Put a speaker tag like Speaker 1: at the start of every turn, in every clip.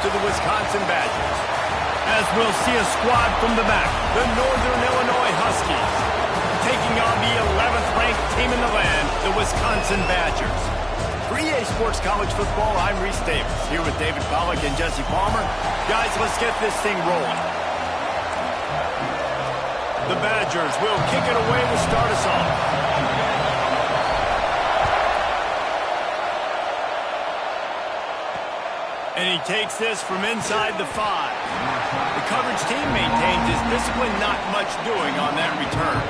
Speaker 1: to the Wisconsin Badgers. As we'll see a squad from the back, the Northern Illinois Huskies, taking on the 11th ranked team in the land, the Wisconsin Badgers. For EA Sports College Football, I'm Reese Davis, here with David Pollack and Jesse Palmer. Guys, let's get this thing rolling. The Badgers will kick it away to start us off. And he takes this from inside the 5. The coverage team maintains his discipline, not much doing on that return.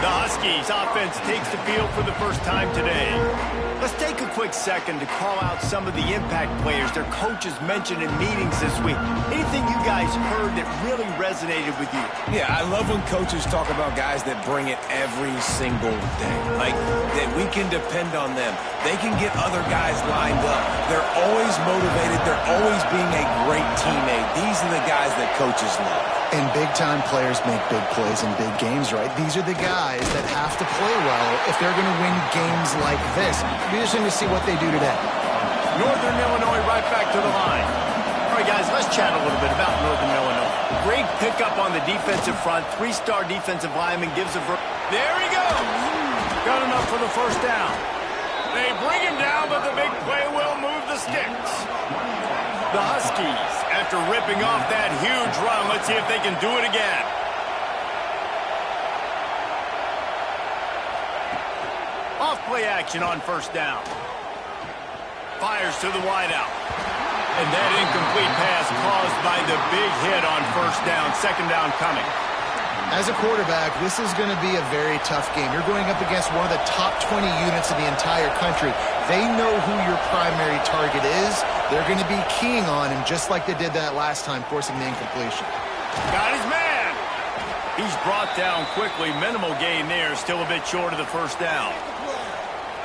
Speaker 1: The Huskies offense takes the field for the first time today. Let's take a quick second to call out some of the impact players their coaches mentioned in meetings this week. Anything you guys heard that really resonated with you?
Speaker 2: Yeah, I love when coaches talk about guys that bring it every single day. Like, that we can depend on them. They can get other guys lined up. They're always motivated. They're always being a great teammate. These are the guys that coaches love.
Speaker 3: And big-time players make big plays in big games, right? These are the guys that have to play well if they're going to win games like this. Be interesting to see what they do today.
Speaker 1: Northern Illinois right back to the line. All right, guys, let's chat a little bit about Northern Illinois. Great pickup on the defensive front. 3-star defensive lineman gives a... There he goes! Got enough for the first down. They bring him down, but the big play will move the sticks. The Huskies, after ripping off that huge run, let's see if they can do it again. Off play action on first down. Fires to the wideout. And that incomplete pass caused by the big hit on first down. Second down coming.
Speaker 3: As a quarterback, this is going to be a very tough game. You're going up against one of the top 20 units in the entire country. They know who your primary target is. They're going to be keying on him just like they did that last time, forcing the incompletion.
Speaker 1: Got his man. He's brought down quickly. Minimal gain there, still a bit short of the first down.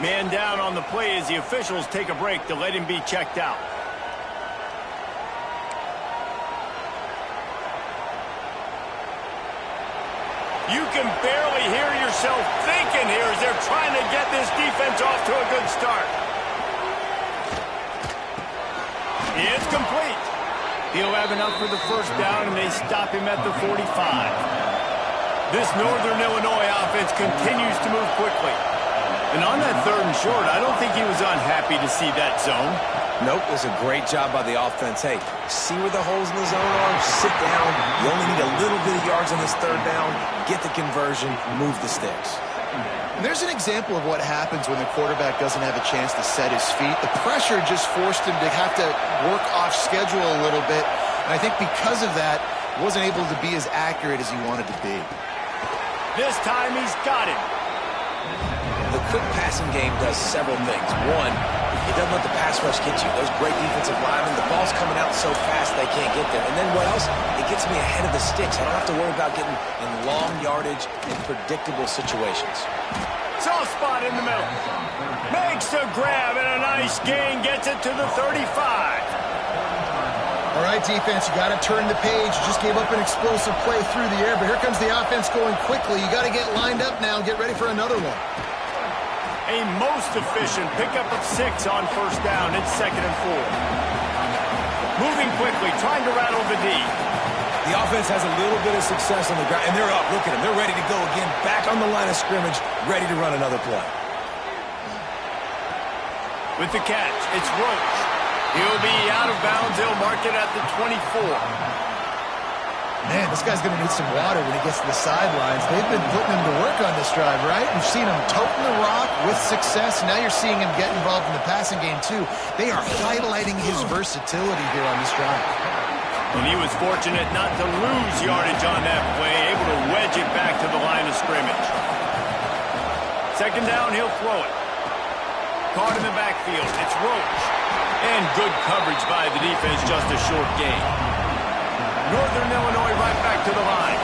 Speaker 1: Man down on the play as the officials take a break to let him be checked out. You can barely hear yourself thinking here as they're trying to get this defense off to a good start. It's complete. He'll have enough for the first down, and they stop him at the 45. This Northern Illinois offense continues to move quickly. And on that 3rd and short, I don't think he was unhappy to see that zone.
Speaker 2: Nope, it was a great job by the offense. Hey, see where the holes in the zone are? Sit down. You only need a little bit of yards on this 3rd down. Get the conversion. Move the sticks.
Speaker 3: And there's an example of what happens when the quarterback doesn't have a chance to set his feet. The pressure just forced him to have to work off schedule a little bit. And I think because of that, wasn't able to be as accurate as he wanted to be.
Speaker 1: This time he's got it.
Speaker 2: The quick passing game does several things. One, it doesn't let the pass rush get you. Those great defensive linemen, the ball's coming out so fast they can't get there. And then what else? It gets me ahead of the sticks. I don't have to worry about getting in long yardage in predictable situations.
Speaker 1: Soft spot in the middle. Makes the grab and a nice gain. Gets it to the 35.
Speaker 3: All right, defense, you got to turn the page. You just gave up an explosive play through the air, but here comes the offense going quickly. You got to get lined up now and get ready for another one.
Speaker 1: A most efficient pickup of 6 on first down. It's 2nd and 4. Moving quickly, trying to rattle the D.
Speaker 2: The offense has a little bit of success on the ground, and they're up. Look at them. They're ready to go again. Back on the line of scrimmage, ready to run another play.
Speaker 1: With the catch, it's Roach. He'll be out of bounds. They'll mark it at the 24.
Speaker 3: Man, this guy's going to need some water when he gets to the sidelines. They've been putting him to work on this drive, right? You've seen him toting the rock with success. Now you're seeing him get involved in the passing game, too. They are highlighting his versatility here on this drive.
Speaker 1: And he was fortunate not to lose yardage on that play, able to wedge it back to the line of scrimmage. 2nd down, he'll throw it. Caught in the backfield. It's Roach. And good coverage by the defense, just a short gain. Northern Illinois right back to the line.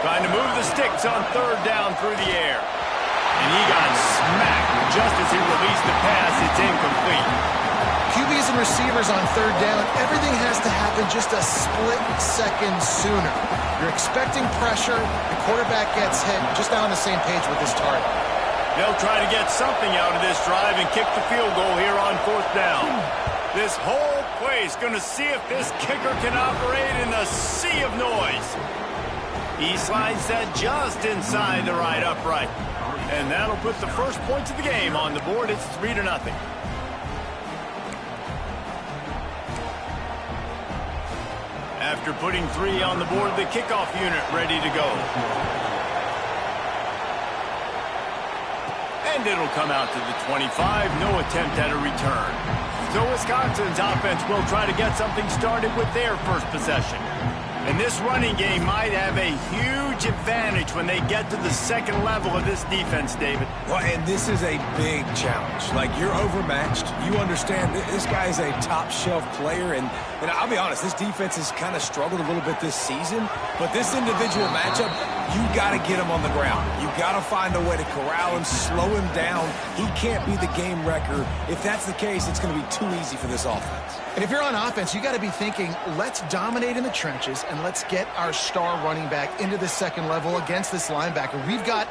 Speaker 1: Trying to move the sticks on 3rd down through the air. And he got smacked just as he released the pass. It's incomplete.
Speaker 3: QBs and receivers on 3rd down, everything has to happen just a split second sooner. You're expecting pressure, the quarterback gets hit, just not on the same page with his target.
Speaker 1: They'll try to get something out of this drive and kick the field goal here on 4th down. This whole place going to see if this kicker can operate in the sea of noise. He slides that just inside the right upright. And that'll put the first points of the game on the board. It's 3-0. After putting 3 on the board, the kickoff unit ready to go. And it'll come out to the 25. No attempt at a return. So Wisconsin's offense will try to get something started with their first possession. And this running game might have a huge advantage when they get to the second level of this defense, David.
Speaker 2: Well, and this is a big challenge. Like, you're overmatched. You understand this guy is a top-shelf player. And I'll be honest, this defense has kind of struggled a little bit this season. But this individual matchup, you got to get him on the ground. You got to find a way to corral him, slow him down. He can't be the game wrecker. If that's the case, it's going to be too easy for this offense.
Speaker 3: And if you're on offense, you got to be thinking, let's dominate in the trenches and let's get our star running back into the second level against this linebacker. We've got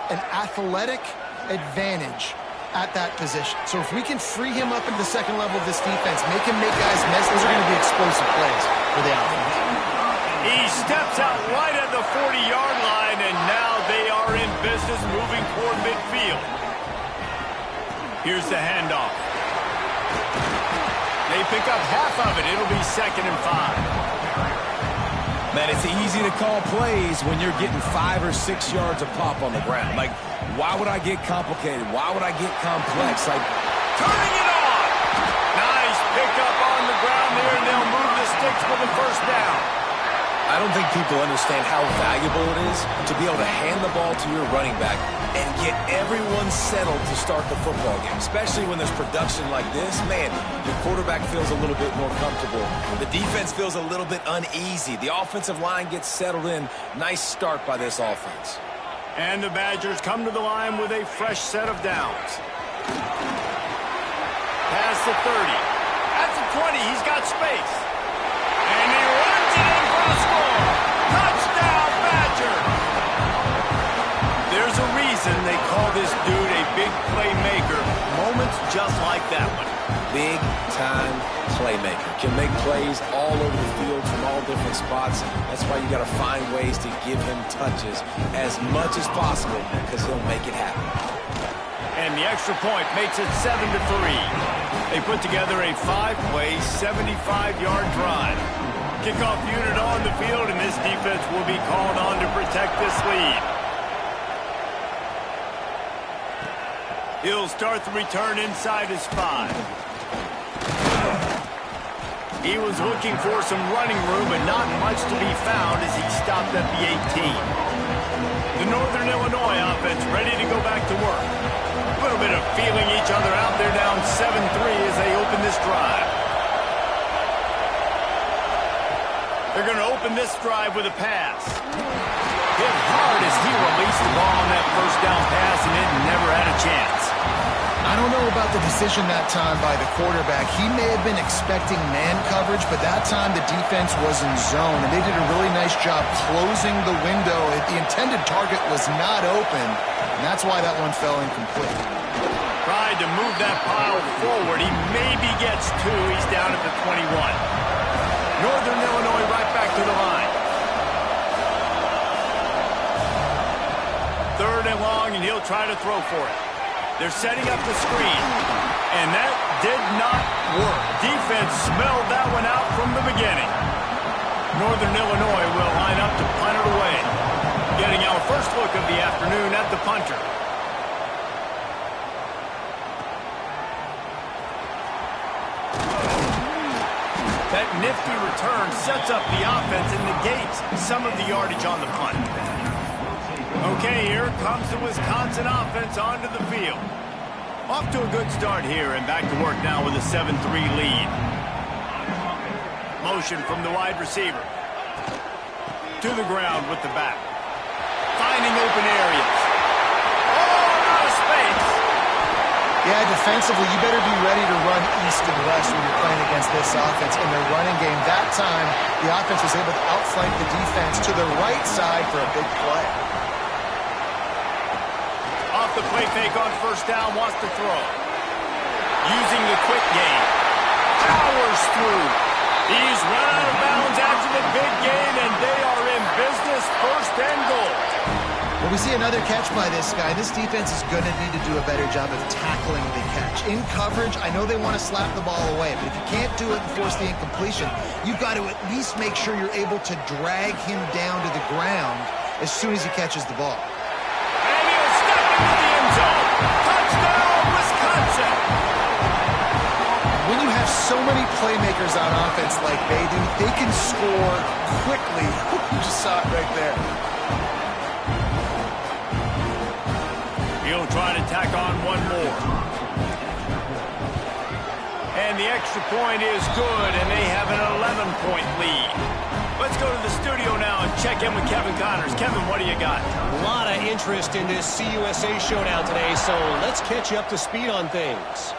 Speaker 3: an athletic advantage at that position. So if we can free him up into the second level of this defense, make him make guys miss, those are going to be explosive plays for the offense.
Speaker 1: He steps out right at the 40-yard line, and now they are in business moving toward midfield. Here's the handoff. They pick up half of it. It'll be 2nd and 5.
Speaker 2: Man, it's easy to call plays when you're getting 5 or 6 yards of pop on the ground. Like, why would I get complicated? Why would I get complex? Like,
Speaker 1: turning it on. Nice pickup on the ground there, and they'll move the sticks for the first down.
Speaker 2: I don't think people understand how valuable it is to be able to hand the ball to your running back and get everyone settled to start the football game, especially when there's production like this. Man, your quarterback feels a little bit more comfortable. The defense feels a little bit uneasy. The offensive line gets settled in. Nice start by this offense.
Speaker 1: And the Badgers come to the line with a fresh set of downs. Past the 30. At the 20, he's got space. And he runs it in for the score. Touchdown, Badger. There's a reason they call this dude a big playmaker. Moments just like that one.
Speaker 2: Big-time playmaker. Can make plays all over the field from all different spots. That's why you got to find ways to give him touches as much as possible because he'll make it happen.
Speaker 1: And the extra point makes it 7-3. They put together a 5-play, 75-yard drive. Kickoff unit on the field, and this defense will be called on to protect this lead. He'll start the return inside his 5. He was looking for some running room, but not much to be found as he stopped at the 18. The Northern Illinois offense ready to go back to work. A little bit of feeling each other out there, down 7-3 as they open this drive. They're going to open this drive with a pass. Hit hard as he released the ball on that first down pass, and it never had a chance.
Speaker 3: I don't know about the decision that time by the quarterback. He may have been expecting man coverage, but that time the defense was in zone, and they did a really nice job closing the window. The intended target was not open, and that's why that one fell incomplete.
Speaker 1: Tried to move that pile forward. He maybe gets 2. He's down at the 21. Northern Illinois right back to the line. 3rd and long, and he'll try to throw for it. They're setting up the screen, and that did not work. Defense smelled that one out from the beginning. Northern Illinois will line up to punt it away. Getting our first look of the afternoon at the punter. That nifty return sets up the offense and negates some of the yardage on the punt. Okay, here comes the Wisconsin offense onto the field. Off to a good start here and back to work now with a 7-3 lead. Motion from the wide receiver. To the ground with the back. Finding open areas. Oh, out of space.
Speaker 3: Yeah, defensively, you better be ready to run east and west when you're playing against this offense in their running game. That time, the offense was able to outflank the defense to the right side for a big play.
Speaker 1: Off the play fake on first down, wants to throw. Using the quick game. He's run out of bounds after the big gain, and they are in business, first and goal.
Speaker 3: Well, we see another catch by this guy. This defense is going to need to do a better job of tackling the catch. In coverage, I know they want to slap the ball away, but if you can't do it and force the incompletion, you've got to at least make sure you're able to drag him down to the ground as soon as he catches the ball.
Speaker 1: And he'll step into the end zone. Touchdown, Wisconsin.
Speaker 3: When you have so many playmakers on offense like they do, they can score quickly. You just saw it right there.
Speaker 1: He'll try to tack on one more. And the extra point is good, and they have an 11-point lead. Let's go to the studio now and check in with Kevin Connors. Kevin, what do you got?
Speaker 4: A lot of interest in this CUSA showdown today, so let's catch you up to speed on things.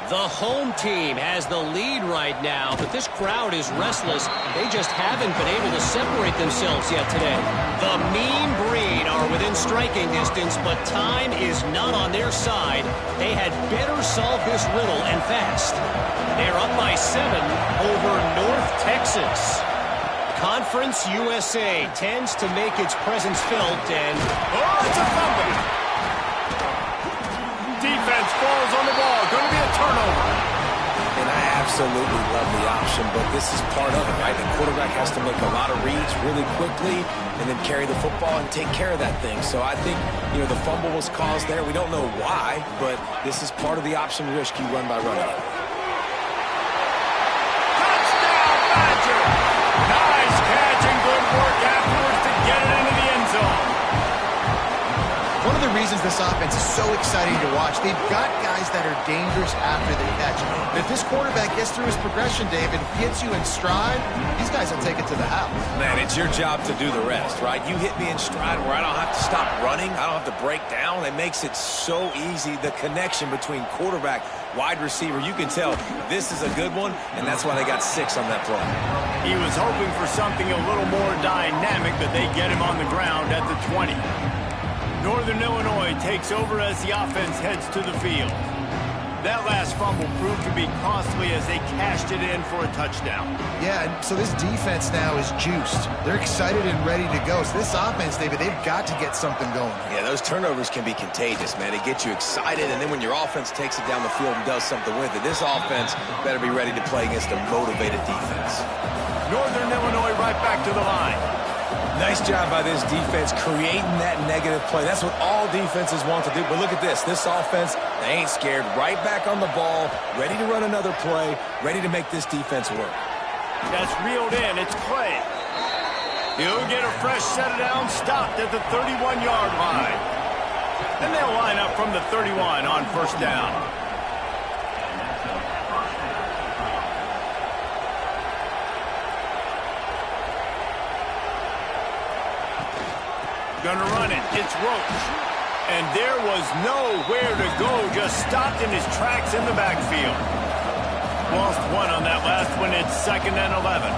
Speaker 4: The home team has the lead right now, but this crowd is restless. They just haven't been able to separate themselves yet today. The Mean Breed are within striking distance, but time is not on their side. They had better solve this riddle and fast. They're up by 7 over North Texas. Conference USA tends to make its presence felt, and
Speaker 1: oh, it's a fumble. Defense falls on the ball. Going to be a turnover.
Speaker 2: And I absolutely love the option, but this is part of it, right? The quarterback has to make a lot of reads really quickly and then carry the football and take care of that thing. So I think, the fumble was caused there. We don't know why, but this is part of the option risk you run by running it.
Speaker 1: Touchdown, Badger! Nice catch and good work afterwards to get it into the end zone.
Speaker 3: One of the reasons this offense is so exciting to watch, they've got guys that are dangerous after the catch. And if this quarterback gets through his progression, David, gets you in stride, these guys will take it to the house.
Speaker 2: Man, it's your job to do the rest, right? You hit me in stride where I don't have to stop running. I don't have to break down. It makes it so easy. The connection between quarterback, wide receiver, you can tell this is a good one, and that's why they got 6 on that play.
Speaker 1: He was hoping for something a little more dynamic, but they get him on the ground at the 20. Northern Illinois takes over as the offense heads to the field. That last fumble proved to be costly as they cashed it in for a touchdown.
Speaker 3: Yeah, and so this defense now is juiced. They're excited and ready to go. So this offense, David, they've got to get something going.
Speaker 2: Yeah, those turnovers can be contagious, man. It gets you excited, and then when your offense takes it down the field and does something with it, this offense better be ready to play against a motivated defense.
Speaker 1: Northern Illinois right back to the line.
Speaker 2: Nice job by this defense creating that negative play. That's what all defenses want to do. But look at this. This offense, they ain't scared. Right back on the ball, ready to run another play, ready to make this defense work.
Speaker 1: That's reeled in. It's Clay. He'll get a fresh set down, stopped at the 31-yard line. And they'll line up from the 31 on first down. Gonna run it. It's Roach. And there was nowhere to go. Just stopped in his tracks in the backfield. Lost 1 on that last one. It's 2nd and 11.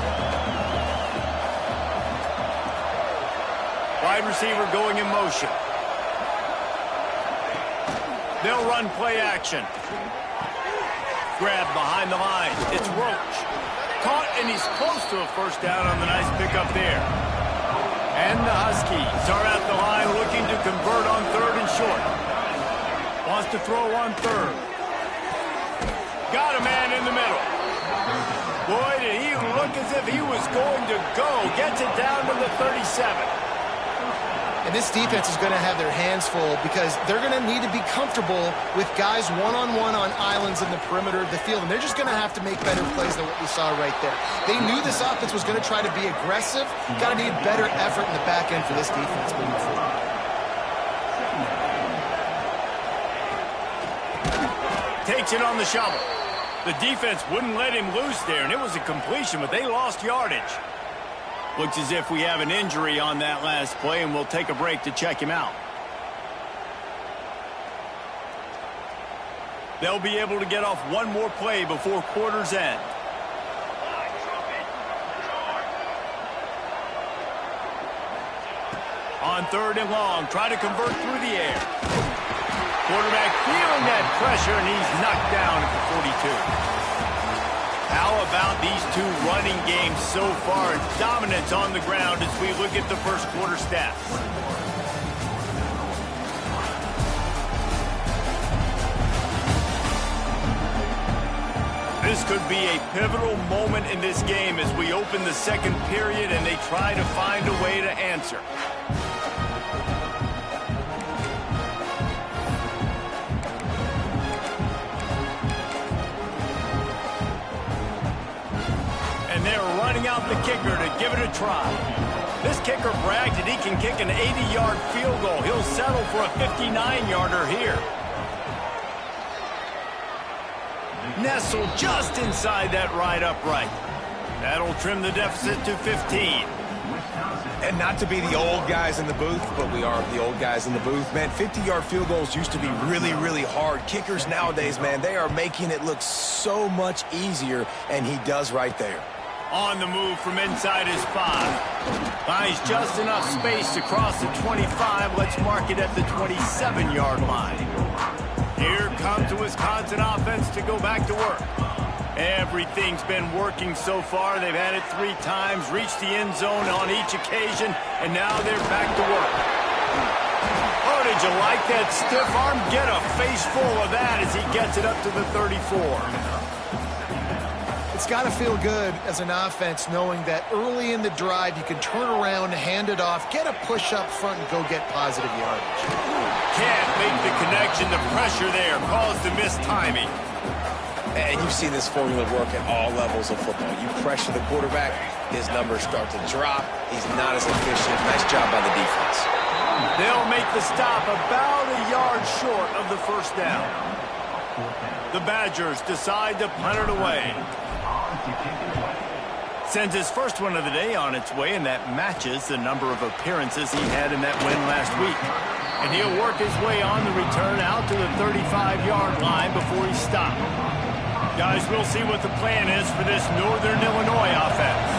Speaker 1: Wide receiver going in motion. They'll run play action. Grab behind the line. It's Roach. Caught, and he's close to a first down on the nice pickup there. And the Huskies are at the line looking to convert on 3rd and short. Wants to throw on 3rd. Got a man in the middle. Boy, did he look as if he was going to go. Gets it down to the 37.
Speaker 3: And this defense is going to have their hands full because they're going to need to be comfortable with guys one-on-one on islands in the perimeter of the field. And they're just going to have to make better plays than what we saw right there. They knew this offense was going to try to be aggressive. Got to need better effort in the back end for this defense moving forward.
Speaker 1: Takes it on the shovel. The defense wouldn't let him loose there, and it was a completion, but they lost yardage. Looks as if we have an injury on that last play, and we'll take a break to check him out. They'll be able to get off one more play before quarter's end. On 3rd and long, try to convert through the air. Quarterback feeling that pressure, and he's knocked down at the 42. Power about these two running games so far? Dominance on the ground as we look at the first quarter stats. This could be a pivotal moment in this game as we open the second period and they try to find a way to answer. And they're running out the kicker to give it a try. This kicker bragged that he can kick an 80-yard field goal. He'll settle for a 59-yarder here. Nestled just inside that right upright. That'll trim the deficit to 15.
Speaker 2: And not to be the old guys in the booth, but we are the old guys in the booth. Man, 50-yard field goals used to be really, really hard. Kickers nowadays, man, they are making it look so much easier, and he does right there.
Speaker 1: On the move from inside his 5. Finds just enough space to cross the 25. Let's mark it at the 27-yard line. Here comes the Wisconsin offense to go back to work. Everything's been working so far. They've had it 3 times, reached the end zone on each occasion, and now they're back to work. Oh, did you like that stiff arm? Get a face full of that as he gets it up to the 34.
Speaker 3: It's got to feel good as an offense knowing that early in the drive you can turn around, hand it off, get a push up front, and go get positive yardage.
Speaker 1: Can't make the connection. The pressure there caused the missed timing.
Speaker 2: And you've seen this formula work at all levels of football. You pressure the quarterback, his numbers start to drop. He's not as efficient. Nice job by the defense.
Speaker 1: They'll make the stop about a yard short of the first down. The Badgers decide to punt it away. Sends his first one of the day on its way, and that matches the number of appearances he had in that win last week. And he'll work his way on the return out to the 35-yard line before he's stopped. Guys, we'll see what the plan is for this Northern Illinois offense.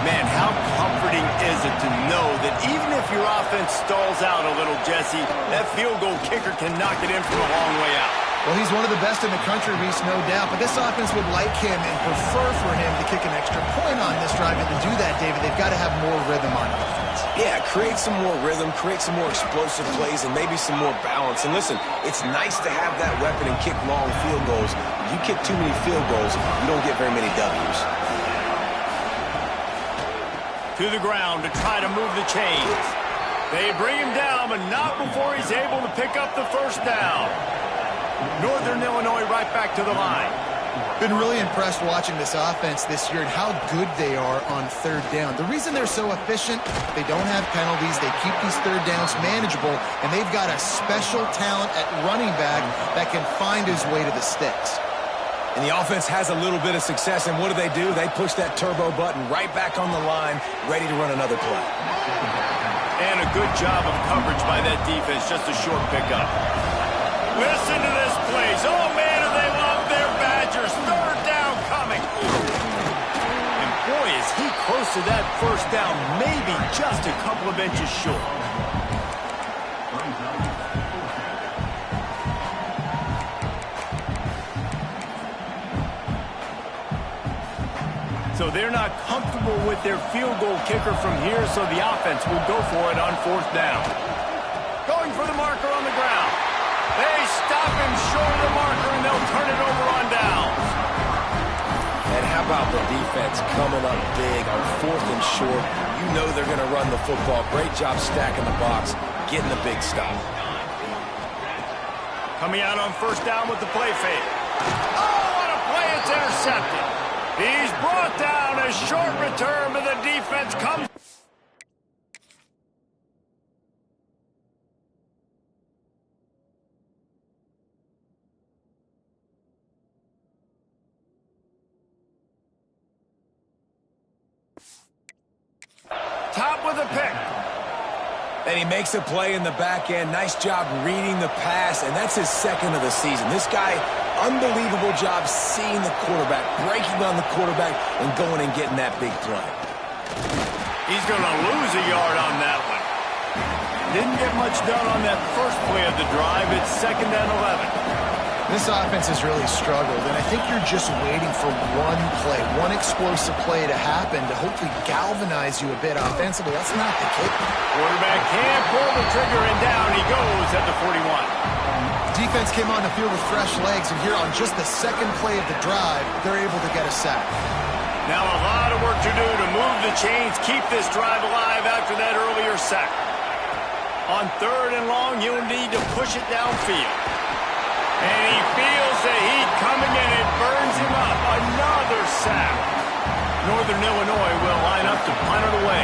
Speaker 1: Man, how comforting is it to know that even if your offense stalls out a little, Jesse, that field goal kicker can knock it in from a long way out.
Speaker 3: Well, he's one of the best in the country, Reese, no doubt. But this offense would like him and prefer for him to kick an extra point on this drive. And to do that, David, they've got to have more rhythm on offense.
Speaker 2: Yeah, create some more rhythm, create some more explosive plays, and maybe some more balance. And listen, it's nice to have that weapon and kick long field goals. If you kick too many field goals, you don't get very many W's.
Speaker 1: To the ground to try to move the chains. They bring him down, but not before he's able to pick up the first down. Northern Illinois right back to the line.
Speaker 3: Been really impressed watching this offense this year and how good they are on third down. The reason they're so efficient, they don't have penalties, they keep these third downs manageable, and they've got a special talent at running back that can find his way to the sticks.
Speaker 2: And the offense has a little bit of success, and what do? They push that turbo button right back on the line, ready to run another play.
Speaker 1: And a good job of coverage by that defense, just a short pickup. Listen to this place. Oh, man, do they love their Badgers. Third down coming. And, boy, is he close to that first down, maybe just a couple of inches short. So they're not comfortable with their field goal kicker from here, so the offense will go for it on fourth down. Going for the marker on the ground. They stop him short of the marker, and they'll turn it over on downs.
Speaker 2: And how about the defense coming up big on fourth and short? You know they're going to run the football. Great job stacking the box, getting the big stop.
Speaker 1: Coming out on first down with the play fake. Oh, what a play. It's intercepted. He's brought down. A short return, but the defense comes. Top with a pick.
Speaker 2: And he makes a play in the back end. Nice job reading the pass, and that's his second of the season. This guy, unbelievable job seeing the quarterback, breaking on the quarterback, and going and getting that big play.
Speaker 1: He's going to lose a yard on that one. Didn't get much done on that first play of the drive. It's 2nd and 11.
Speaker 3: This offense has really struggled, and I think you're just waiting for one play, one explosive play to happen to hopefully galvanize you a bit offensively. That's not the case.
Speaker 1: Quarterback can't pull the trigger, and down he goes at the 41.
Speaker 3: Defense came on the field with fresh legs, and here on just the second play of the drive, they're able to get a sack.
Speaker 1: Now a lot of work to do to move the chains, keep this drive alive after that earlier sack. On 3rd and long, you'll need to push it downfield. And he feels the heat coming in. It burns him up. Another sack. Northern Illinois will line up to punt it away.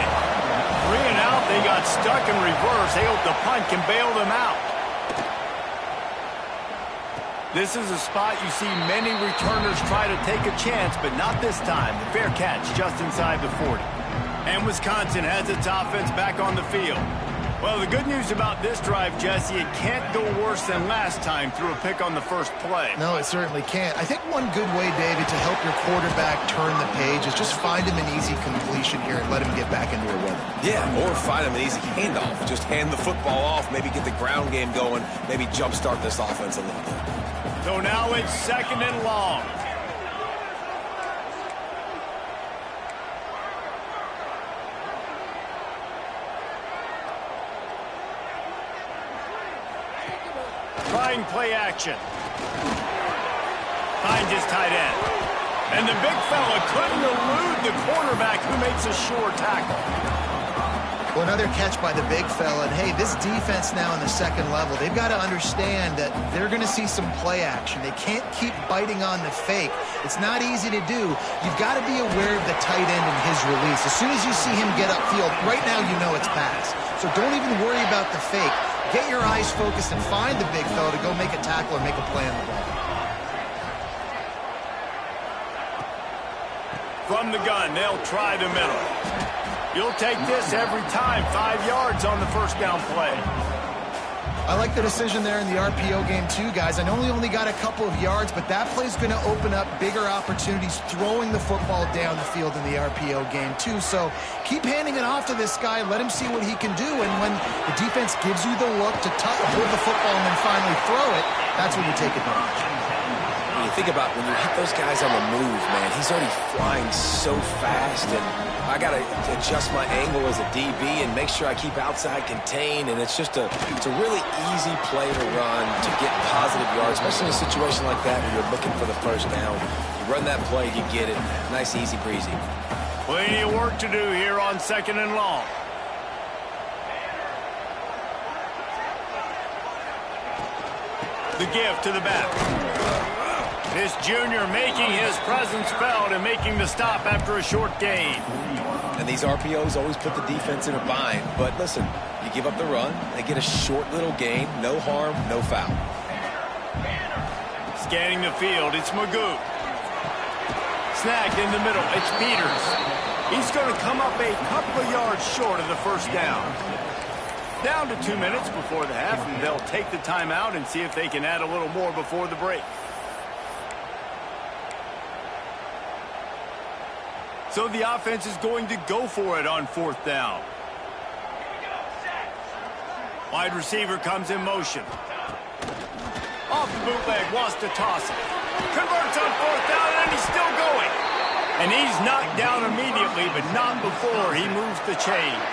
Speaker 1: 3 and out. They got stuck in reverse. They hope the punt can bail them out. This is a spot you see many returners try to take a chance, but not this time. The fair catch just inside the 40. And Wisconsin has its offense back on the field. Well, the good news about this drive, Jesse, it can't go worse than last time through a pick on the first play.
Speaker 3: No, it certainly can't. I think one good way, David, to help your quarterback turn the page is just find him an easy completion here and let him get back into a rhythm.
Speaker 2: Yeah, or find him an easy handoff. Just hand the football off, maybe get the ground game going, maybe jumpstart this offense a little bit.
Speaker 1: So now it's 2nd and long. Trying play action. Finds his tight end. And the big fella couldn't elude the quarterback who makes a sure tackle.
Speaker 3: Well, another catch by the big fella. And, hey, this defense now in the second level, they've got to understand that they're going to see some play action. They can't keep biting on the fake. It's not easy to do. You've got to be aware of the tight end and his release. As soon as you see him get upfield, right now you know it's pass. So don't even worry about the fake. Get your eyes focused and find the big fella to go make a tackle or make a play on the ball.
Speaker 1: From the gun, they'll try the middle. You'll take this every time. 5 yards on the first down play.
Speaker 3: I like the decision there in the RPO game too, guys. I know he only got a couple of yards, but that play's going to open up bigger opportunities throwing the football down the field in the RPO game too. So keep handing it off to this guy. Let him see what he can do. And when the defense gives you the look to hold the football and then finally throw it, that's when you take advantage.
Speaker 2: When you think about when you hit those guys on the move, man, he's already flying so fast, and I got to adjust my angle as a DB and make sure I keep outside contained, and it's a really easy play to run to get positive yards, especially in a situation like that where you're looking for the first down. You run that play, you get it. Nice, easy breezy.
Speaker 1: Plenty of work to do here on 2nd and long. The give to the back. This junior making his presence felt and making the stop after a short gain.
Speaker 2: And these RPOs always put the defense in a bind. But listen, you give up the run, they get a short little gain, no harm, no foul.
Speaker 1: Scanning the field, it's Magoo. Snagged in the middle, it's Peters. He's going to come up a couple of yards short of the first down. Down to 2 minutes before the half, and they'll take the timeout and see if they can add a little more before the break. So the offense is going to go for it on 4th down. Wide receiver comes in motion. Off the bootleg, wants to toss it. Converts on 4th down, and he's still going. And he's knocked down immediately, but not before he moves the chains.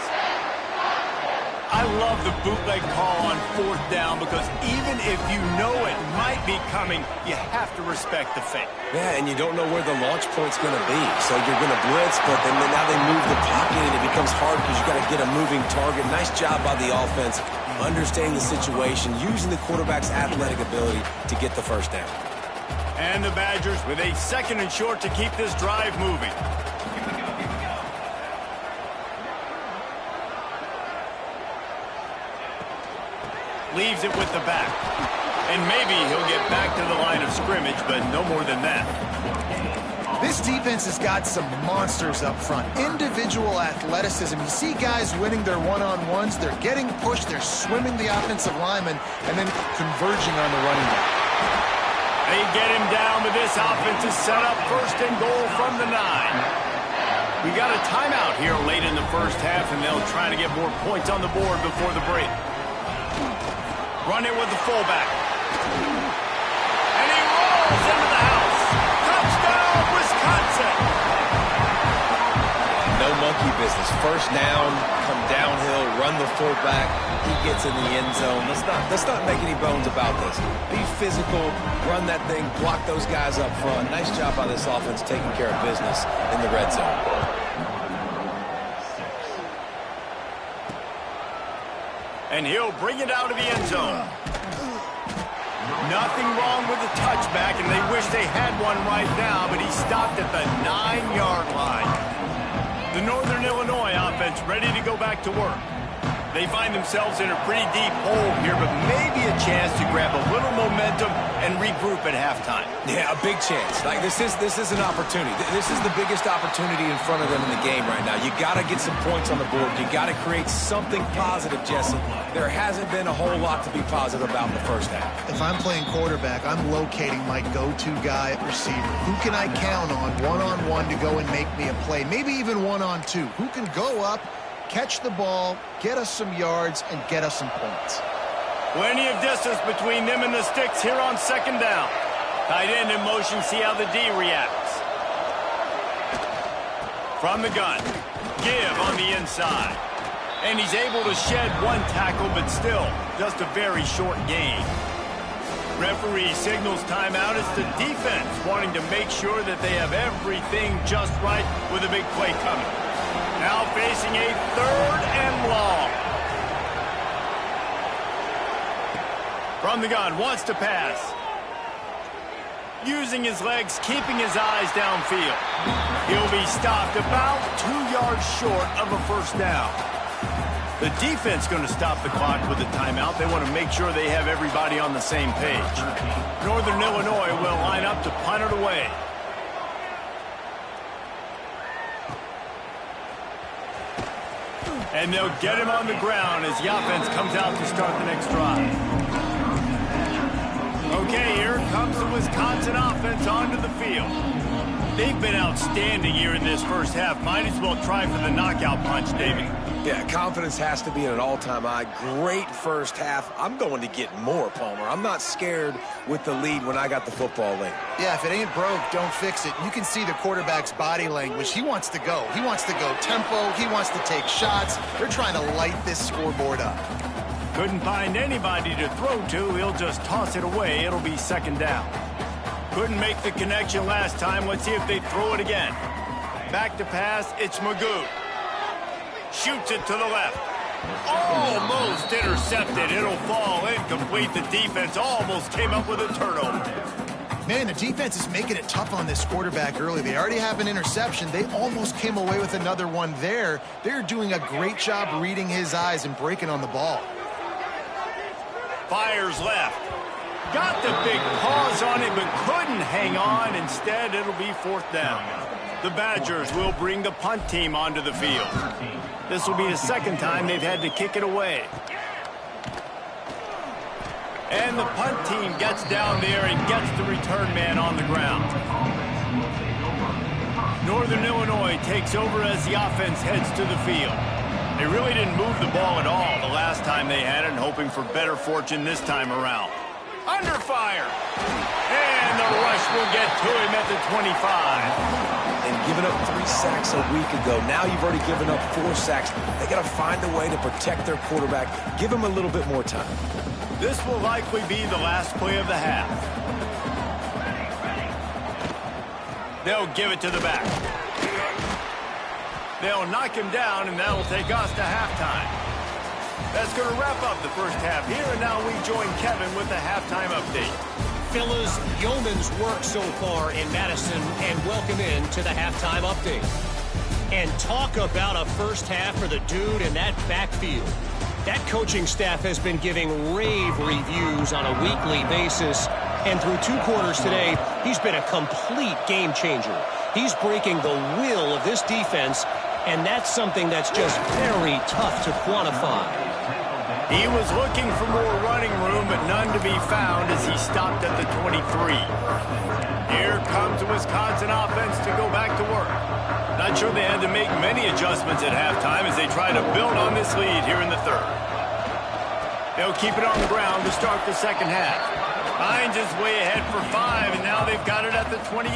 Speaker 1: I love the bootleg call on 4th down because even if you know it might be coming, you have to respect the fake.
Speaker 2: Yeah, and you don't know where the launch point's going to be. So you're going to blitz, but then now they move the pocket, and it becomes hard because you got to get a moving target. Nice job by the offense, understanding the situation, using the quarterback's athletic ability to get the first down.
Speaker 1: And the Badgers with a 2nd and short to keep this drive moving. Leaves it with the back. And maybe he'll get back to the line of scrimmage, but no more than that.
Speaker 3: This defense has got some monsters up front. Individual athleticism. You see guys winning their one-on-ones. They're getting pushed. They're swimming the offensive lineman and then converging on the running back.
Speaker 1: They get him down, but this offense is set up 1st and goal from the 9. We got a timeout here late in the first half, and they'll try to get more points on the board before the break. Run it with the fullback. And
Speaker 2: risky business. First down, come downhill, run the fullback. He gets in the end zone. Let's not make any bones about this. Be physical, run that thing, block those guys up front. Nice job by this offense taking care of business in the red zone.
Speaker 1: And he'll bring it out of the end zone. Nothing wrong with the touchback, and they wish they had one right now, but he stopped at the 9-yard line. The Northern Illinois offense ready to go back to work. They find themselves in a pretty deep hole here, but maybe a chance to grab a little momentum and regroup at halftime.
Speaker 2: Yeah, a big chance. Like this is an opportunity. This is the biggest opportunity in front of them in the game right now. You got to get some points on the board. You got to create something positive, Jesse. There hasn't been a whole lot to be positive about in the first half.
Speaker 3: If I'm playing quarterback, I'm locating my go-to guy at receiver. Who can I count on one-on-one to go and make me a play? Maybe even one-on-two. Who can go up, catch the ball, get us some yards, and get us some points?
Speaker 1: Plenty of distance between them and the sticks here on second down. Tight end in motion, see how the D reacts. From the gun, give on the inside. And he's able to shed one tackle, but still, just a very short gain. Referee signals timeout. It's the defense wanting to make sure that they have everything just right with a big play coming. Now facing a 3rd and long. From the gun, wants to pass. Using his legs, keeping his eyes downfield. He'll be stopped about 2 yards short of a first down. The defense going to stop the clock with a timeout. They want to make sure they have everybody on the same page. Northern Illinois will line up to punt it away. And they'll get him on the ground as the offense comes out to start the next drive. Okay, here comes the Wisconsin offense onto the field. They've been outstanding here in this first half. Might as well try for the knockout punch, David.
Speaker 2: Yeah, confidence has to be at an all-time high. Great first half. I'm going to get more, Palmer. I'm not scared with the lead when I got the football in.
Speaker 3: Yeah, if it ain't broke, don't fix it. You can see the quarterback's body language. He wants to go. He wants to go tempo. He wants to take shots. They're trying to light this scoreboard up.
Speaker 1: Couldn't find anybody to throw to. He'll just toss it away. It'll be second down. Couldn't make the connection last time. Let's see if they throw it again. Back to pass. It's Magoo. Shoots it to the left. Almost intercepted. It'll fall incomplete. The defense almost came up with a turnover.
Speaker 3: Man, the defense is making it tough on this quarterback early. They already have an interception. They almost came away with another one there. They're doing a great job reading his eyes and breaking on the ball.
Speaker 1: Fires left. Got the big paws on it, but couldn't hang on. Instead, it'll be 4th down. The Badgers will bring the punt team onto the field. This will be the second time they've had to kick it away. And the punt team gets down there and gets the return man on the ground. Northern Illinois takes over as the offense heads to the field. They really didn't move the ball at all the last time they had it, and hoping for better fortune this time around. Under fire. And the rush will get to him at the 25.
Speaker 2: And giving up 3 sacks a week ago. Now you've already given up 4 sacks. They got to find a way to protect their quarterback. Give him a little bit more time.
Speaker 1: This will likely be the last play of the half. They'll give it to the back. They'll knock him down, and that'll take us to halftime. That's going to wrap up the first half here, and now we join Kevin with the halftime update.
Speaker 4: Fellas, yeoman's work so far in Madison, and welcome in to the halftime update. And talk about a first half for the dude in that backfield. That coaching staff has been giving rave reviews on a weekly basis, and through 2 quarters today, he's been a complete game changer. He's breaking the will of this defense, and that's something that's just very tough to quantify.
Speaker 1: He was looking for more running room, but none to be found as he stopped at the 23. Here comes the Wisconsin offense to go back to work. Not sure they had to make many adjustments at halftime as they try to build on this lead here in the 3rd. They'll keep it on the ground to start the second half. Hines is way ahead for 5, and now they've got it at the 28.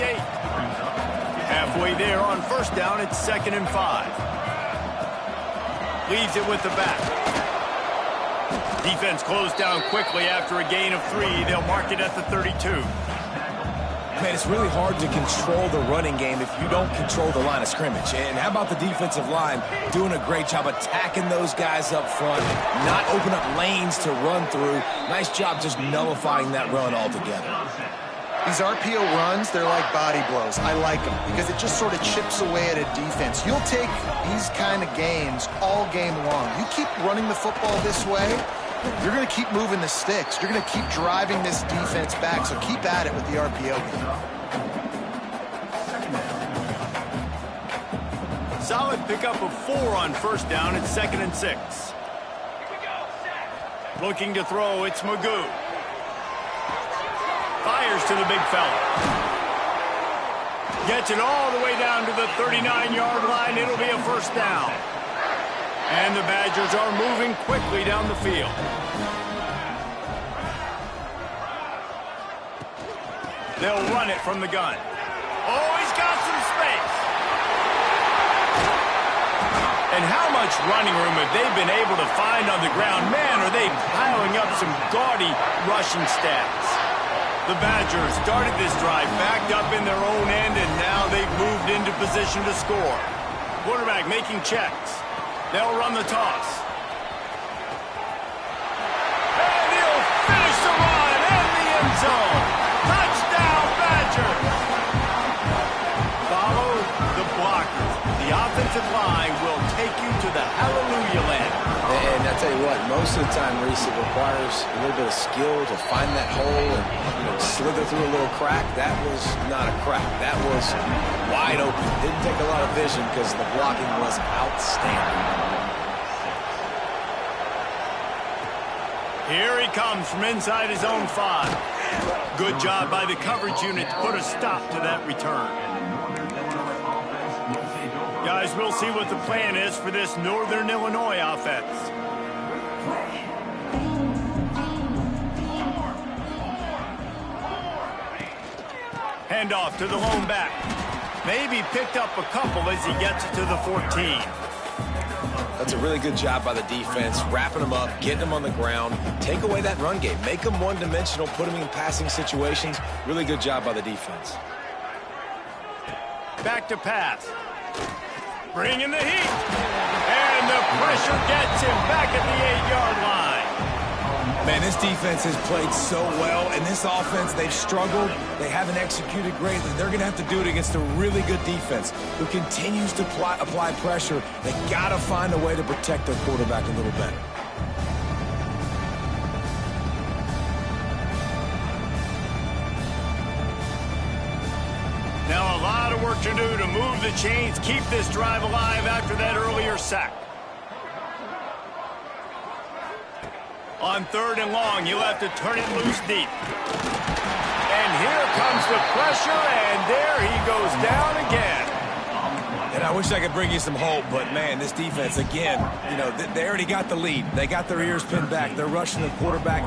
Speaker 1: Halfway there on first down, it's 2nd and 5. Leaves it with the back. Defense closed down quickly after a gain of 3. They'll mark it at the 32.
Speaker 2: Man, it's really hard to control the running game if you don't control the line of scrimmage. And how about the defensive line doing a great job attacking those guys up front, not open up lanes to run through. Nice job just nullifying that run altogether.
Speaker 3: These RPO runs, they're like body blows. I like them because it just sort of chips away at a defense. You'll take these kind of games all game long. You keep running the football this way, you're going to keep moving the sticks. You're going to keep driving this defense back, so keep at it with the RPO game.
Speaker 1: Solid pickup of 4 on first down. It's 2nd and 6. Looking to throw, it's Magoo. Fires to the big fella. Gets it all the way down to the 39-yard line. It'll be a first down. And the Badgers are moving quickly down the field. They'll run it from the gun. Oh, he's got some space. And how much running room have they been able to find on the ground? Man, are they piling up some gaudy rushing stats. The Badgers started this drive backed up in their own end, and now they've moved into position to score. Quarterback making checks. They'll run the toss. And he'll finish the run in the end zone. Touchdown, Badgers! Follow the blockers. The offensive line will take you to the hallelujah land.
Speaker 2: And I tell you what, most of the time, Reese, it requires a little bit of skill to find that hole and slither through a little crack. That was not a crack. That was wide open. Didn't take a lot of vision because the blocking was outstanding.
Speaker 1: Here he comes from inside his own 5. Good job by the coverage unit to put a stop to that return. Guys, we'll see what the plan is for this Northern Illinois offense. Handoff to the lone back. Maybe picked up a couple as he gets it to the 14.
Speaker 2: That's a really good job by the defense, wrapping them up, getting them on the ground, take away that run game, make them one-dimensional, put them in passing situations. Really good job by the defense.
Speaker 1: Back to pass. Bringing the heat. And the pressure gets him back at the 8-yard line.
Speaker 2: Man, this defense has played so well, and this offense, they've struggled. They haven't executed greatly. They're going to have to do it against a really good defense who continues to apply pressure. They got to find a way to protect their quarterback a little better.
Speaker 1: Now a lot of work to do to move the chains, keep this drive alive after that earlier sack. On 3rd and long, you'll have to turn it loose deep. And here comes the pressure, and there he goes down again.
Speaker 2: And I wish I could bring you some hope, but, man, this defense, again, they already got the lead. They got their ears pinned back. They're rushing the quarterback.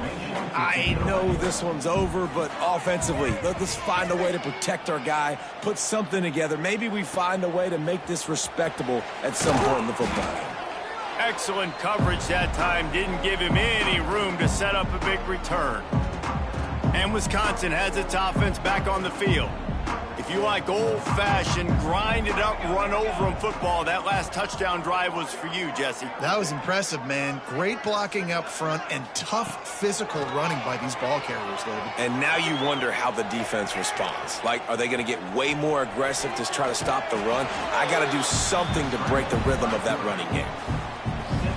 Speaker 2: I know this one's over, but offensively, let's find a way to protect our guy, put something together. Maybe we find a way to make this respectable at some point in the football game.
Speaker 1: Excellent coverage that time. Didn't give him any room to set up a big return. And Wisconsin has its offense back on the field. If you like old-fashioned, grind-it-up, run-over-'em football, that last touchdown drive was for you, Jesse.
Speaker 3: That was impressive, man. Great blocking up front and tough physical running by these ball carriers, David.
Speaker 2: And now you wonder how the defense responds. Like, are they going to get way more aggressive to try to stop the run? I got to do something to break the rhythm of that running game.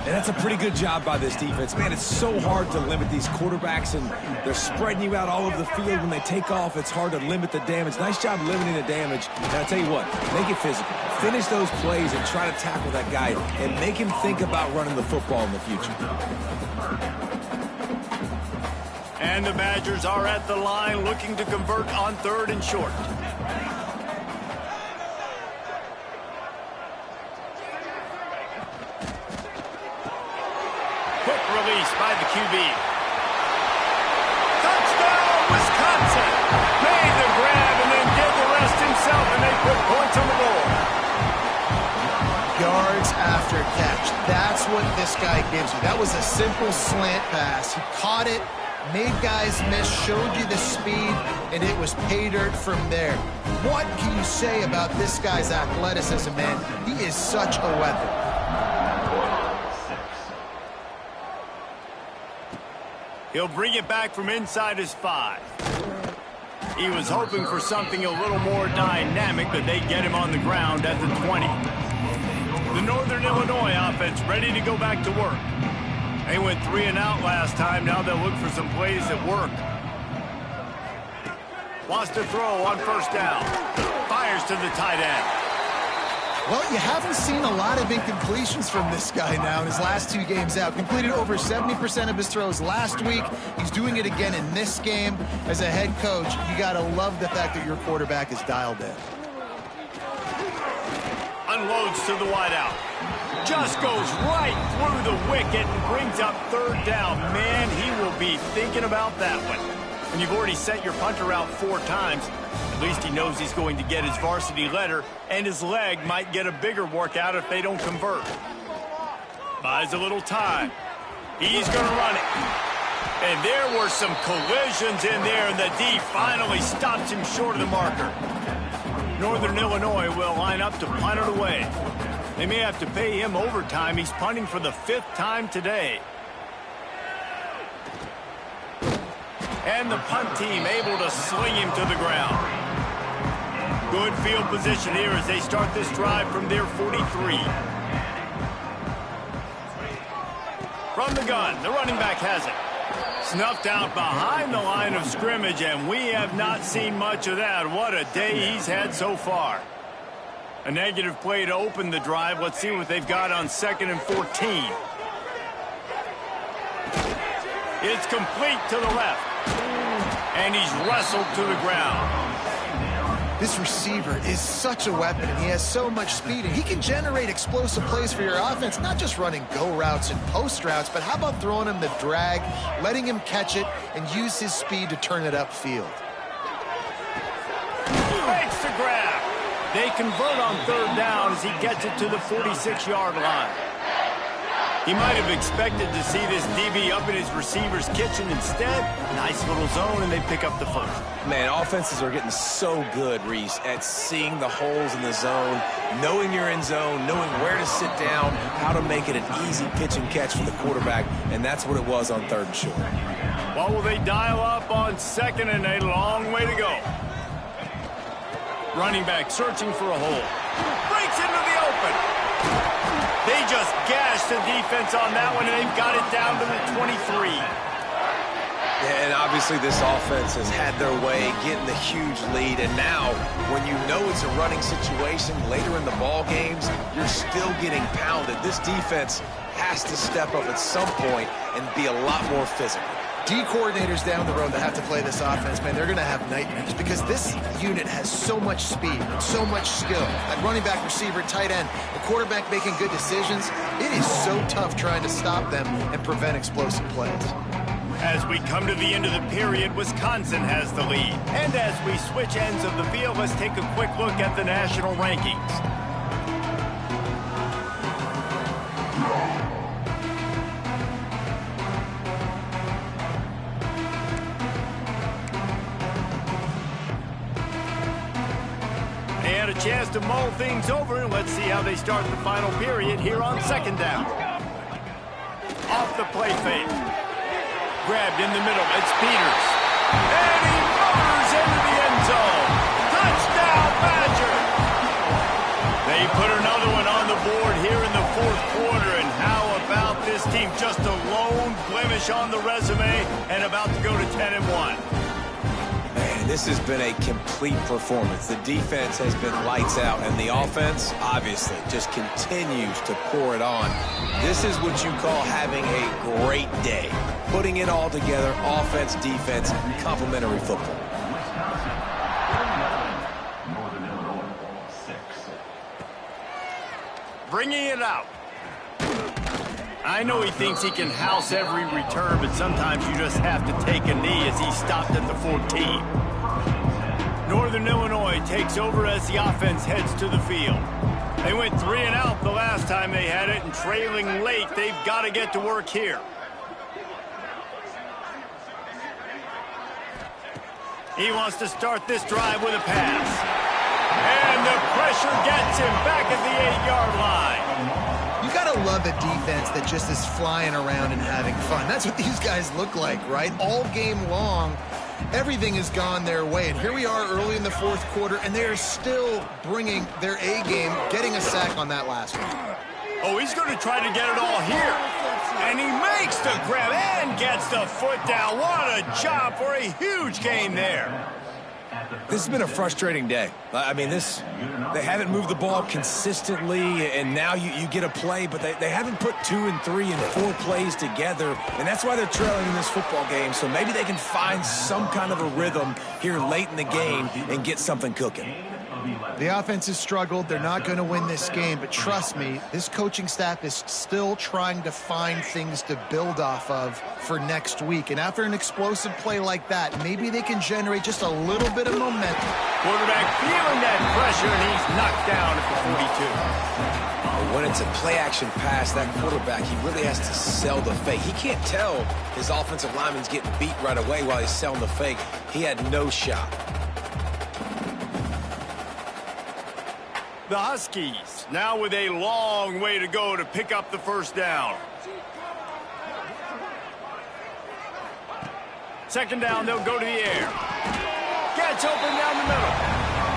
Speaker 2: And that's a pretty good job by this defense. Man, it's so hard to limit these quarterbacks, and they're spreading you out all over the field. When they take off, it's hard to limit the damage. Nice job limiting the damage. And I'll tell you what, make it physical. Finish those plays and try to tackle that guy and make him think about running the football in the future.
Speaker 1: And the Badgers are at the line looking to convert on 3rd and short. Quick release by the QB. Touchdown, Wisconsin! Made the grab and then did the rest himself, and they put points on the board.
Speaker 3: Yards after catch. That's what this guy gives you. That was a simple slant pass. He caught it, made guys miss, showed you the speed, and it was pay dirt from there. What can you say about this guy's athleticism, man? He is such a weapon.
Speaker 1: He'll bring it back from inside his 5. He was hoping for something a little more dynamic, but they get him on the ground at the 20. The Northern Illinois offense ready to go back to work. They went 3 and out last time. Now they'll look for some plays that work. Wants to throw on first down. Fires to the tight end.
Speaker 3: Well, you haven't seen a lot of incompletions from this guy now in his last 2 games out. Completed over 70% of his throws last week. He's doing it again in this game. As a head coach, you got to love the fact that your quarterback is dialed in.
Speaker 1: Unloads to the wideout. Just goes right through the wicket and brings up third down. Man, he will be thinking about that one. And you've already sent your punter out 4 times. At least he knows he's going to get his varsity letter, and his leg might get a bigger workout if they don't convert. Buys a little time. He's going to run it. And there were some collisions in there, and the D finally stops him short of the marker. Northern Illinois will line up to punt it away. They may have to pay him overtime. He's punting for the 5th time today. And the punt team able to sling him to the ground. Good field position here as they start this drive from their 43. From the gun, the running back has it. Snuffed out behind the line of scrimmage, and we have not seen much of that. What a day he's had so far. A negative play to open the drive. Let's see what they've got on 2nd and 14. It's complete to the left. And he's wrestled to the ground.
Speaker 3: This receiver is such a weapon, and he has so much speed, and he can generate explosive plays for your offense, not just running go routes and post routes, but how about throwing him the drag, letting him catch it, and use his speed to turn it upfield.
Speaker 1: Makes the grab. They convert on 3rd down as he gets it to the 46-yard line. He might have expected to see this DB up in his receiver's kitchen. Instead, nice little zone, and they pick up the first.
Speaker 2: Man, offenses are getting so good, Reese, at seeing the holes in the zone, knowing you're in zone, knowing where to sit down, how to make it an easy pitch and catch for the quarterback, and that's what it was on 3rd and short.
Speaker 1: What will they dial up on 2nd and a long way to go? Running back searching for a hole. Breaks into the open. They just gashed the defense on that one, and they've got it down to the 23.
Speaker 2: Yeah, and obviously this offense has had their way, getting the huge lead, and now when you know it's a running situation later in the ball games, you're still getting pounded. This defense has to step up at some point and be a lot more physical.
Speaker 3: D coordinators down the road that have to play this offense, man, they're going to have nightmares because this unit has so much speed, so much skill. At running back, receiver, tight end, the quarterback making good decisions. It is so tough trying to stop them and prevent explosive plays.
Speaker 1: As we come to the end of the period, Wisconsin has the lead. And as we switch ends of the field, let's take a quick look at the national rankings. They had a chance to mull things over, and let's see how they start the final period here on 2nd down. Off the play fake. Grabbed in the middle. It's Peters. And he motors into the end zone. Touchdown, Badger! They put another one on the board here in the 4th quarter. And how about this team? Just a lone blemish on the resume and about to go to 10-1.
Speaker 2: Man, this has been a complete performance. The defense has been lights out, and the offense, obviously, just continues to pour it on. This is what you call having a great day. Putting it all together, offense, defense, complementary football.
Speaker 1: Bringing it out. I know he thinks he can house every return, but sometimes you just have to take a knee as he stopped at the 14. Northern Illinois takes over as the offense heads to the field. They went 3 and out the last time they had it, and trailing late, they've got to get to work here. He wants to start this drive with a pass. And the pressure gets him back at the 8-yard line.
Speaker 3: You got to love a defense that just is flying around and having fun. That's what these guys look like, right? All game long, everything has gone their way. And here we are early in the fourth quarter, and they are still bringing their A game, getting a sack on that last one.
Speaker 1: Oh, he's going to try to get it all here. And he makes the grab and gets the foot down. What a job for a huge gain there.
Speaker 2: This has been a frustrating day. I mean, they haven't moved the ball consistently, and now you get a play, but they haven't put 2 and 3 and 4 plays together, and that's why they're trailing in this football game. So maybe they can find some kind of a rhythm here late in the game and get something cooking.
Speaker 3: The offense has struggled. They're not going to win this game, but trust me, this coaching staff is still trying to find things to build off of for next week. And after an explosive play like that, maybe they can generate just a little bit of momentum.
Speaker 1: Quarterback feeling that pressure, and he's knocked down at the 42.
Speaker 2: When it's a play-action pass, that quarterback, he really has to sell the fake. He can't tell his offensive lineman's getting beat right away while he's selling the fake. He had no shot.
Speaker 1: The Huskies now with a long way to go to pick up the first down. Second down, they'll go to the air. Gets open down the middle.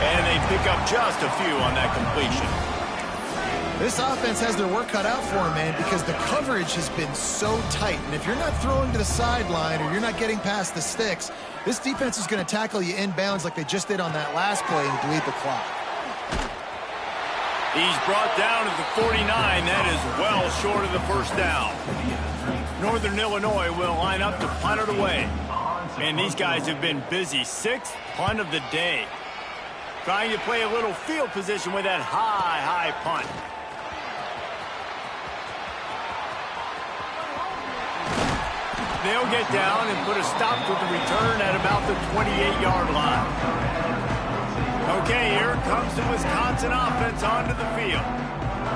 Speaker 1: And they pick up just a few on that completion.
Speaker 3: This offense has their work cut out for them, man, because the coverage has been so tight. And if you're not throwing to the sideline or you're not getting past the sticks, this defense is going to tackle you inbounds like they just did on that last play and bleed the clock.
Speaker 1: He's brought down at the 49. That is well short of the first down. Northern Illinois will line up to punt it away. And these guys have been busy. 6th punt of the day. Trying to play a little field position with that high punt. They'll get down and put a stop to the return at about the 28-yard line. Okay, here comes the Wisconsin offense onto the field.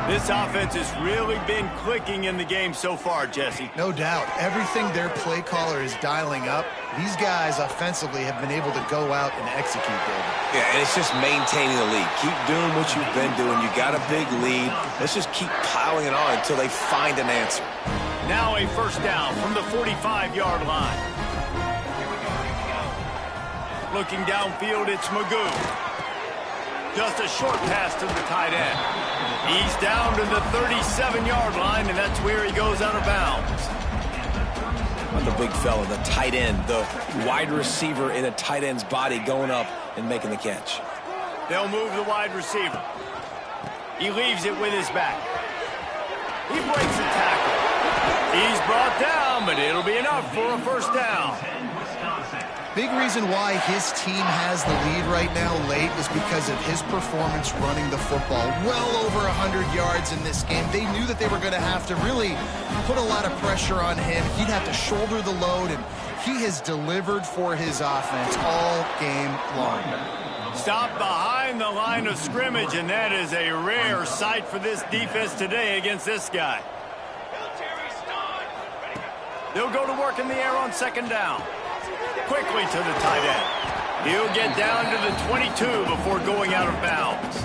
Speaker 1: This offense has really been clicking in the game so far, Jesse.
Speaker 3: No doubt. Everything their play caller is dialing up, these guys offensively have been able to go out and execute, David.
Speaker 2: Yeah, and it's just maintaining the lead. Keep doing what you've been doing. You got a big lead. Let's just keep piling it on until they find an answer.
Speaker 1: Now a first down from the 45-yard line. Looking downfield, it's Magoo. Just a short pass to the tight end. He's down to the 37-yard line, and that's where he goes out of bounds.
Speaker 2: The big fella, the tight end, the wide receiver in a tight end's body going up and making the catch.
Speaker 1: They'll move the wide receiver. He leaves it with his back. He breaks the tackle. He's brought down, but it'll be enough for a first down.
Speaker 3: Big reason why his team has the lead right now late is because of his performance running the football. Well over 100 yards in this game. They knew that they were going to have to really put a lot of pressure on him. He'd have to shoulder the load, and he has delivered for his offense all game long.
Speaker 1: Stop behind the line of scrimmage, and that is a rare sight for this defense today against this guy. They'll go to work in the air on second down. Quickly to the tight end. He'll get down to the 22 before going out of bounds.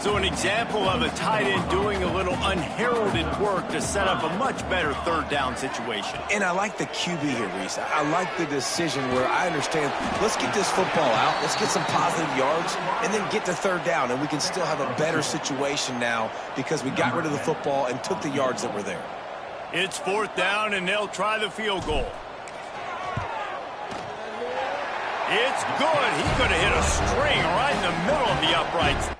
Speaker 1: So an example of a tight end doing a little unheralded work to set up a much better third down situation.
Speaker 2: And I like the QB here, Reese. I like the decision where I understand, let's get this football out, let's get some positive yards, and then get to third down, and we can still have a better situation now because we got rid of the football and took the yards that were there.
Speaker 1: It's fourth down, and they'll try the field goal. It's good. He could have hit a string right in the middle of the uprights.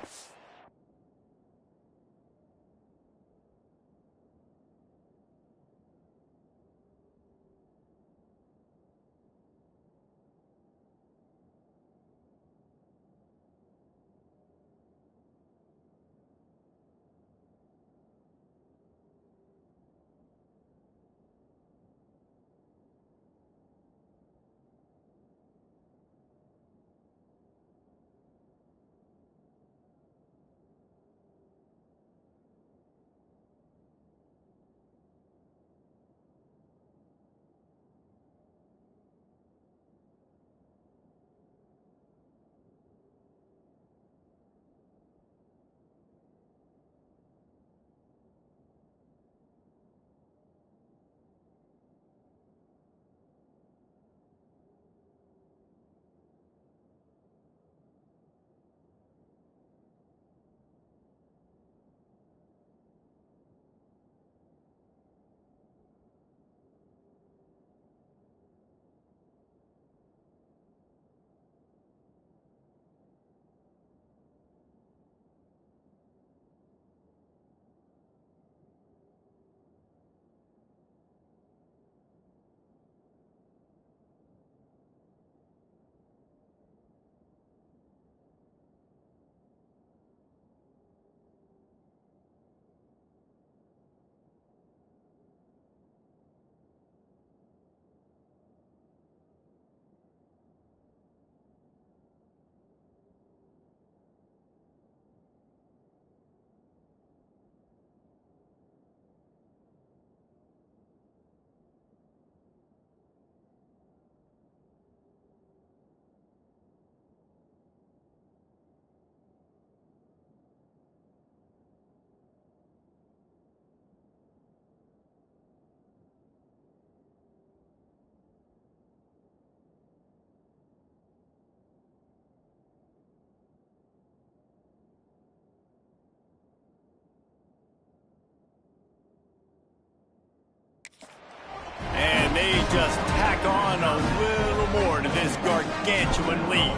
Speaker 1: just tack on a little more to this gargantuan lead.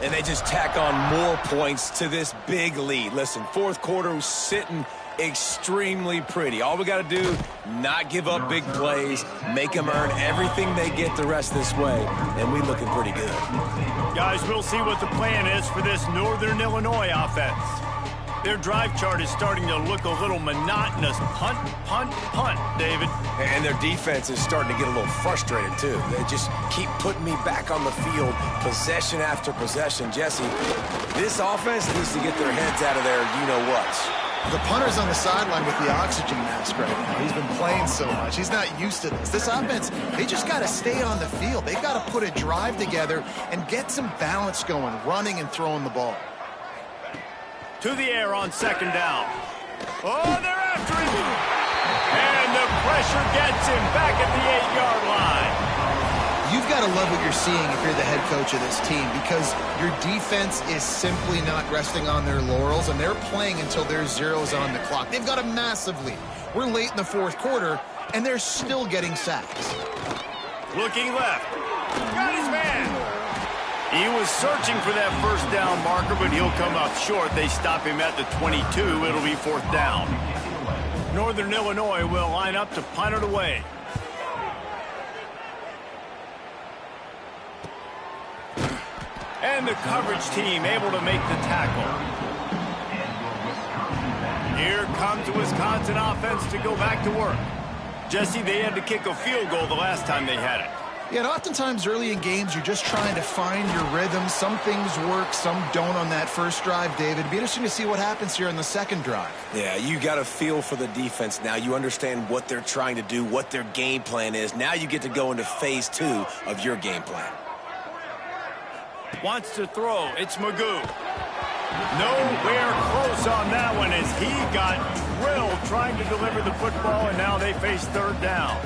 Speaker 2: And they just tack on more points to this big lead. Listen, fourth quarter was sitting extremely pretty. All we got to do, not give up big plays, make them earn everything they get the rest of this way, and we looking pretty good.
Speaker 1: Guys, we'll see what the plan is for this Northern Illinois offense. Their drive chart is starting to look a little monotonous. Punt, punt, punt, David.
Speaker 2: And their defense is starting to get a little frustrated, too. They just keep putting me back on the field, possession after possession. Jesse, this offense needs to get their heads out of their you-know-whats.
Speaker 3: The punter's on the sideline with the oxygen mask right now. He's been playing so much. He's not used to this. This offense, they just got to stay on the field. They got to put a drive together and get some balance going, running and throwing the ball.
Speaker 1: To the air on second down. Oh, they're after him. And the pressure gets him back at the 8-yard line.
Speaker 3: You've got to love what you're seeing if you're the head coach of this team, because your defense is simply not resting on their laurels, and they're playing until there's zeros on the clock. They've got a massive lead. We're late in the fourth quarter, and they're still getting sacks.
Speaker 1: Looking left. Got his man. He was searching for that first down marker, but he'll come up short. They stop him at the 22. It'll be fourth down. Northern Illinois will line up to punt it away. And the coverage team able to make the tackle. Here comes the Wisconsin offense to go back to work. Jesse, they had to kick a field goal the last time they had it.
Speaker 3: Yeah, and oftentimes early in games, you're just trying to find your rhythm. Some things work, some don't on that first drive, David. It'd be interesting to see what happens here in the second drive.
Speaker 2: Yeah, you got a feel for the defense now. You understand what they're trying to do, what their game plan is. Now you get to go into phase 2 of your game plan.
Speaker 1: Wants to throw. It's Magoo. Nowhere close on that one as he got drilled trying to deliver the football, and now they face third down.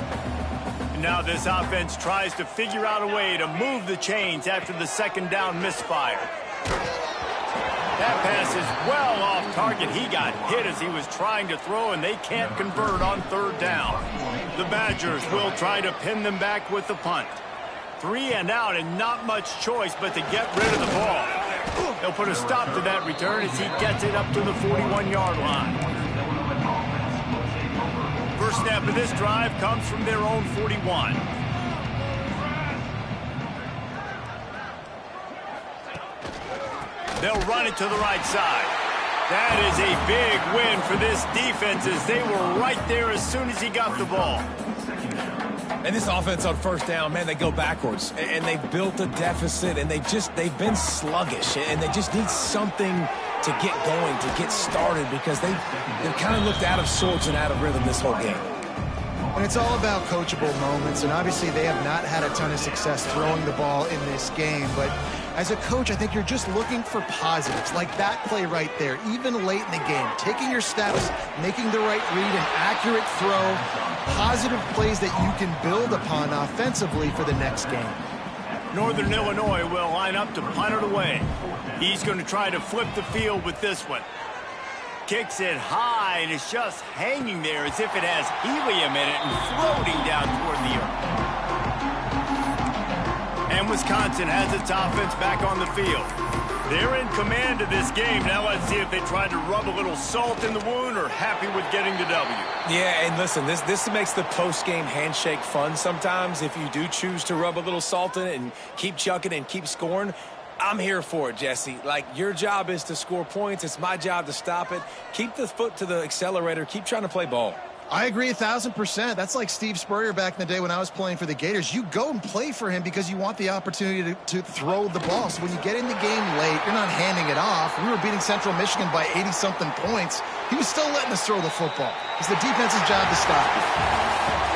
Speaker 1: Now this offense tries to figure out a way to move the chains after the second down misfire. That pass is well off target. He got hit as he was trying to throw, and they can't convert on third down. The Badgers will try to pin them back with the punt. 3 and out, and not much choice but to get rid of the ball. They'll put a stop to that return as he gets it up to the 41-yard line. First snap of this drive comes from their own 41. They'll run it to the right side. That is a big win for this defense as they were right there as soon as he got the ball.
Speaker 2: And this offense on first down, man, they go backwards. And they've built a deficit, and they've been sluggish. And they just need something to get going, to get started, because they've kind of looked out of sorts and out of rhythm this whole game.
Speaker 3: And it's all about coachable moments, and obviously they have not had a ton of success throwing the ball in this game. But as a coach, I think you're just looking for positives, like that play right there, even late in the game. Taking your steps, making the right read, an accurate throw, positive plays that you can build upon offensively for the next game.
Speaker 1: Northern Illinois will line up to punt it away. He's going to try to flip the field with this one. Kicks it high, and it's just hanging there as if it has helium in it and floating down toward the earth. And Wisconsin has its offense back on the field. They're in command of this game. Now let's see if they try to rub a little salt in the wound or happy with getting the W.
Speaker 2: Yeah, and listen, this makes the post-game handshake fun sometimes. If you do choose to rub a little salt in it and keep chucking and keep scoring, I'm here for it, Jesse. Like, your job is to score points. It's my job to stop it. Keep the foot to the accelerator. Keep trying to play ball.
Speaker 3: I agree 1,000%. That's like Steve Spurrier back in the day when I was playing for the Gators. You go and play for him because you want the opportunity to throw the ball. So when you get in the game late, you're not handing it off. We were beating Central Michigan by 80-something points. He was still letting us throw the football. It's the defense's job to stop it.